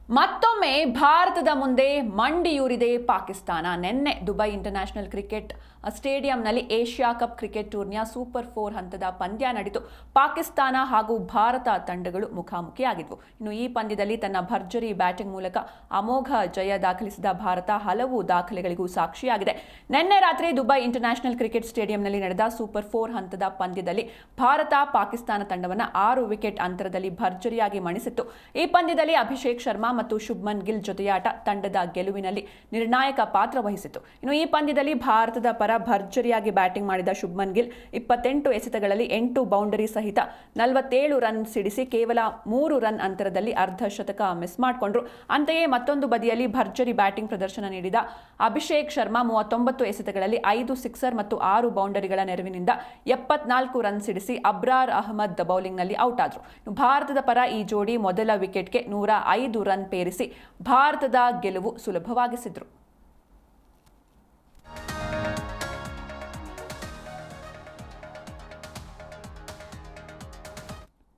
ಮತ್ತೊಮ್ಮೆ ಭಾರತದ ಮುಂದೆ ಮಂಡಿಯೂರಿದೆ ಪಾಕಿಸ್ತಾನ. ನಿನ್ನೆ ದುಬೈ ಇಂಟರ್ನ್ಯಾಷನಲ್ ಕ್ರಿಕೆಟ್ ಸ್ಟೇಡಿಯಂನಲ್ಲಿ ಏಷ್ಯಾ ಕಪ್ ಕ್ರಿಕೆಟ್ ಟೂರ್ನಿಯ ಸೂಪರ್ 4 ಹಂತದ ಪಂದ್ಯ ನಡೆಯಿತು. ಪಾಕಿಸ್ತಾನ ಹಾಗೂ ಭಾರತ ತಂಡಗಳು ಮುಖಾಮುಖಿಯಾಗಿದ್ವು. ಇನ್ನು ಈ ಪಂದ್ಯದಲ್ಲಿ ತನ್ನ ಭರ್ಜರಿ ಬ್ಯಾಟಿಂಗ್ ಮೂಲಕ ಅಮೋಘ ಜಯ ದಾಖಲಿಸಿದ ಭಾರತ ಹಲವು ದಾಖಲೆಗಳಿಗೂ ಸಾಕ್ಷಿಯಾಗಿದೆ. ನಿನ್ನೆ ರಾತ್ರಿ ದುಬೈ ಇಂಟರ್ನ್ಯಾಷನಲ್ ಕ್ರಿಕೆಟ್ ಸ್ಟೇಡಿಯಂನಲ್ಲಿ ನಡೆದ ಸೂಪರ್ 4 ಹಂತದ ಪಂದ್ಯದಲ್ಲಿ ಭಾರತ ಪಾಕಿಸ್ತಾನ ತಂಡವನ್ನು 6 ವಿಕೆಟ್ ಅಂತರದಲ್ಲಿ ಭರ್ಜರಿಯಾಗಿ ಮಣಿಸಿತ್ತು. ಈ ಪಂದ್ಯದಲ್ಲಿ ಅಭಿಷೇಕ್ ಶರ್ಮಾ ಮತ್ತು ಶುಭ್ಮನ್ ಗಿಲ್ ಜೊತೆಯಾಟ ತಂಡದ ಗೆಲುವಿನಲ್ಲಿ ನಿರ್ಣಾಯಕ ಪಾತ್ರ ವಹಿಸಿತು. ಇನ್ನು ಈ ಪಂದ್ಯದಲ್ಲಿ ಭಾರತದ ಪರ ಭರ್ಜರಿಯಾಗಿ ಬ್ಯಾಟಿಂಗ್ ಮಾಡಿದ ಶುಭ್ಮನ್ ಗಿಲ್ 28 ಎಸೆತಗಳಲ್ಲಿ 8 ಬೌಂಡರಿ ಸಹಿತ 47 ರನ್ ಸಿಡಿಸಿ ಕೇವಲ 3 ರನ್ ಅಂತರದಲ್ಲಿ ಅರ್ಧ ಶತಕ ಮಿಸ್ ಮಾಡಿಕೊಂಡ್ರು. ಅಂತೆಯೇ ಮತ್ತೊಂದು ಬದಿಯಲ್ಲಿ ಭರ್ಜರಿ ಬ್ಯಾಟಿಂಗ್ ಪ್ರದರ್ಶನ ನೀಡಿದ ಅಭಿಷೇಕ್ ಶರ್ಮಾ 39 ಎಸೆತಗಳಲ್ಲಿ 5 ಸಿಕ್ಸರ್ ಮತ್ತು 6 ಬೌಂಡರಿಗಳ ನೆರವಿನಿಂದ 74 ರನ್ ಸಿಡಿಸಿ ಅಬ್ರಾರ್ ಅಹಮದ್ ಬೌಲಿಂಗ್ನಲ್ಲಿ ಔಟ್ ಆದರು. ಭಾರತದ ಪರ ಈ ಜೋಡಿ ಮೊದಲ ವಿಕೆಟ್ಗೆ 105 ರನ್ ಪೇರಿಸಿ ಭಾರತದ ಗೆಲುವು ಸುಲಭವಾಗಿಸಿದ್ರು.